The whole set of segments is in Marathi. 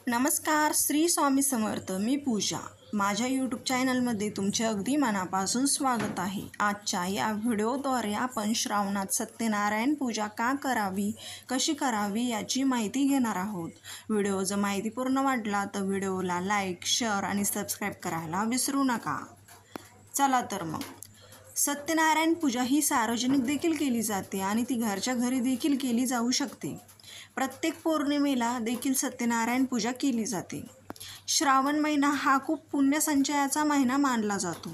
नमस्कार, श्री स्वामी समर्थ. मी पूजा. माझ्या यूट्यूब चॅनलमध्ये तुमचे अगदी मनापासून स्वागत आहे. आजच्या या व्हिडिओद्वारे आपण श्रावणात सत्यनारायण पूजा का करावी, कशी करावी याची माहिती घेणार आहोत. व्हिडिओ जर माहितीपूर्ण वाटला तर व्हिडिओला लाईक, शेअर आणि सबस्क्राईब करायला विसरू नका. चला तर मग. सत्यनारायण पूजा ही सार्वजनिक देखील केली जाते आणि ती घरच्या घरी देखील केली जाऊ शकते. प्रत्येक पौर्णिमेला देखील सत्यनारायण पूजा केली जाते. श्रावण महिना हा खूप पुण्यसंचयाचा महिना मानला जातो.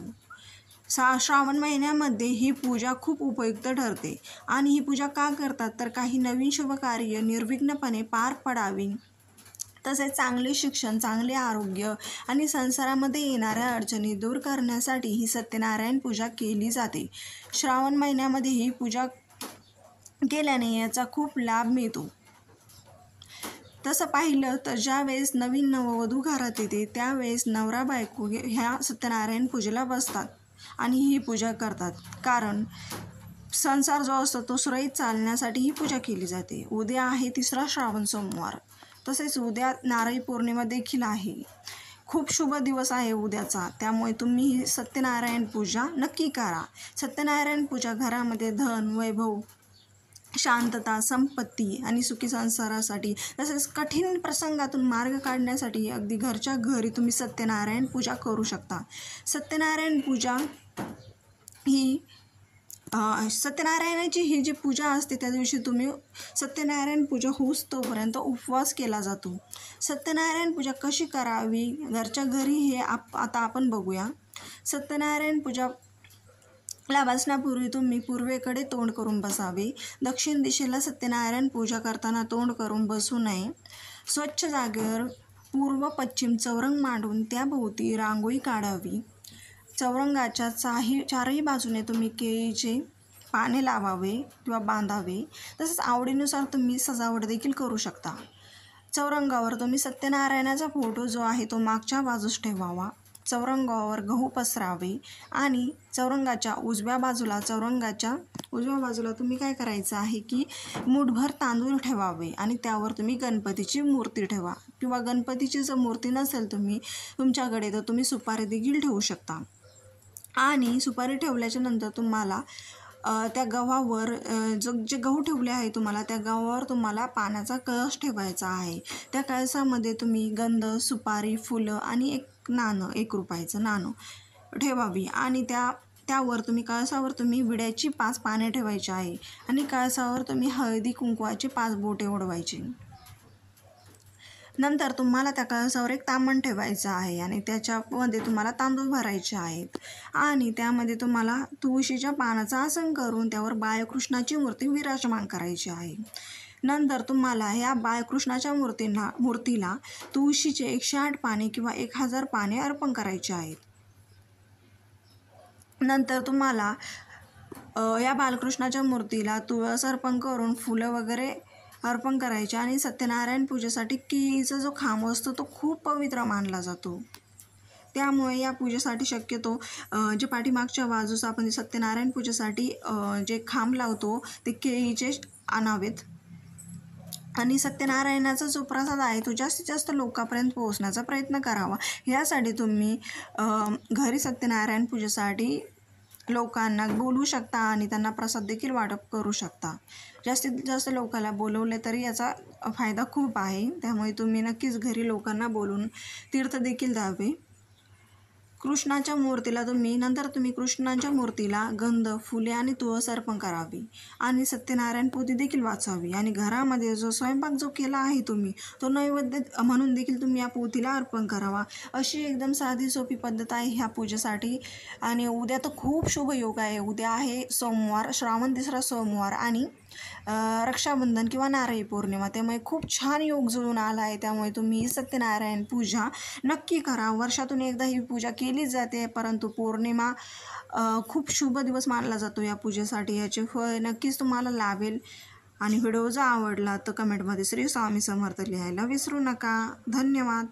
श्रावण महिन्यामध्ये ही पूजा खूप उपयुक्त ठरते. आणि ही पूजा का करतात तर काही नवीन शुभ कार्य निर्विघ्नपणे पार पडावी, तसेच चांगले शिक्षण, चांगले आरोग्य आणि संसारामध्ये येणाऱ्या अडचणी दूर करण्यासाठी ही सत्यनारायण पूजा केली जाते. श्रावण महिन्यामध्ये ही पूजा केल्याने याचा खूप लाभ मिळतो. तसं पाहिलं तर ज्यावेळेस नवीन नववधू घरात येते त्यावेळेस नवरा बायको ह्या सत्यनारायण पूजेला बसतात आणि ही पूजा करतात. कारण संसार जो असतो तो सुरळीत चालण्यासाठी ही पूजा केली जाते. उद्या आहे 3रा श्रावण सोमवार. तसेच उद्या नारळी पौर्णिमा देखील आहे. खूप शुभ दिवस आहे उद्याचा. त्यामुळे तुम्ही ही सत्यनारायण पूजा नक्की करा. सत्यनारायण पूजा घरामध्ये धन, वैभव, शांतता, संपत्ती आणि सुखी संसारासाठी, तसेच कठीण प्रसंगातून मार्ग काढण्यासाठी अगदी घरच्या घरी तुम्ही सत्यनारायण पूजा करू शकता. सत्यनारायण पूजा ही सत्यनारायणाची ही जी पूजा असते त्या दिवशी तुम्ही सत्यनारायण पूजा होऊस तोपर्यंत उपवास केला जातो. सत्यनारायण पूजा कशी करावी घरच्या घरी हे आता आपण बघूया. सत्यनारायण पूजा ला बसण्यापूर्वी तुम्ही पूर्वेकडे तोंड करून बसावे. दक्षिण दिशेला सत्यनारायण पूजा करताना तोंड करून बसू नये. स्वच्छ जागेवर पूर्व पश्चिम चौरंग मांडून त्याभोवती रांगोळी काढावी. चौरंगाच्या चारही बाजूने तुम्ही केळीचे पाने लावावे किंवा बांधावे. तसंच आवडीनुसार तुम्ही सजावट देखील करू शकता. चौरंगावर तुम्ही सत्यनारायणाचा फोटो जो आहे तो मागच्या बाजूस ठेवावा. चौरंगावर गहू पसरावे आणि चौरंगाच्या उजव्या बाजूला तुम्ही काय करायचं आहे की मूठभर तांदूळ ठेवावे आणि त्यावर तुम्ही गणपतीची मूर्ती ठेवा. किंवा गणपतीची जर मूर्ती नसेल तुमच्याकडे तर तुम्ही सुपारी देखील ठेवू शकता. आणि सुपारी ठेवल्याच्या नंतर तुम्हाला त्या गव्हावर जे गहू ठेवले आहे तुम्हाला त्या गव्हावर तुम्हाला पाण्याचा कळस ठेवायचा आहे. त्या कळसामध्ये तुम्ही गंध, सुपारी, फुलं आणि एक नाणं, 1 रुपयाचं नाणं ठेवावी. आणि त्यावर कळसावर तुम्ही विड्याची 5 पाने ठेवायची आहे आणि कळसावर तुम्ही हळदी कुंकवाचे 5 बोटे उडवायचे. नंतर तुम्हाला त्या कळसावर एक तांबण ठेवायचं आहे आणि त्याच्यामध्ये तुम्हाला तांदूळ भरायचे आहेत आणि त्यामध्ये तुम्हाला तुळशीच्या पानाचं आसन करून त्यावर बाळकृष्णाची मूर्ती विराजमान करायची आहे. नंतर तुम्हाला या बाळकृष्णाच्या मूर्तीला तुळशीचे 108 पाने किंवा 1000 पाने अर्पण करायचे आहेत. नंतर तुम्हाला या बाळकृष्णाच्या मूर्तीला तुळस अर्पण करून फुलं वगैरे अर्पण करायचे. आणि सत्यनारायण पूजेसाठी केळीचा जो खांब असतो तो खूप पवित्र मानला जातो. त्यामुळे या पूजेसाठी शक्यतो जे पाठीमागच्या बाजूस आपण सत्यनारायण पूजेसाठी जे खांब लावतो ते केळीचे आणावेत. आणि सत्यनारायणाचा जो प्रसाद आहे तो जास्तीत जास्त लोकांपर्यंत पोहोचण्याचा प्रयत्न करावा. यासाठी तुम्ही घरी सत्यनारायण पूजेसाठी लोकांना बोलवू शकता आणि त्यांना प्रसाद देखील वाटप करू शकता. जास्तीत जास्त लोकांना बोलवले तरी याचा फायदा खूप आहे. त्यामुळे तुम्ही नक्कीच घरी लोकांना बोलवून तीर्थ देखील द्यावे. नंतर तुम्ही कृष्णाच्या मूर्तीला गंध, फुले आणि तुळस अर्पण करावी आणि सत्यनारायण पोथी देखील वाचावी. आणि घरामध्ये जो स्वयंपाक जो केला आहे तुम्ही तो नैवेद्य म्हणून देखील तुम्ही या पोथीला अर्पण करावा. अशी एकदम साधी सोपी पद्धत आहे ह्या पूजेसाठी. आणि उद्या तर खूप शुभ योग आहे. उद्या आहे सोमवार, श्रावण 3रा सोमवार आणि रक्षाबंधन किंवा नारळी पौर्णिमा. त्यामुळे खूप छान योग जुळून आला आहे. त्यामुळे तुम्ही सत्यनारायण पूजा नक्की करा. वर्षातून एकदा ही पूजा केली जाते, परंतु पौर्णिमा खूप शुभ दिवस मानला जातो या पूजेसाठी. याचे फळ नक्कीच तुम्हाला लाभेल. आणि व्हिडिओ जर आवडला तर कमेंटमध्ये श्री स्वामी समर्थ लिहायला विसरू नका. धन्यवाद.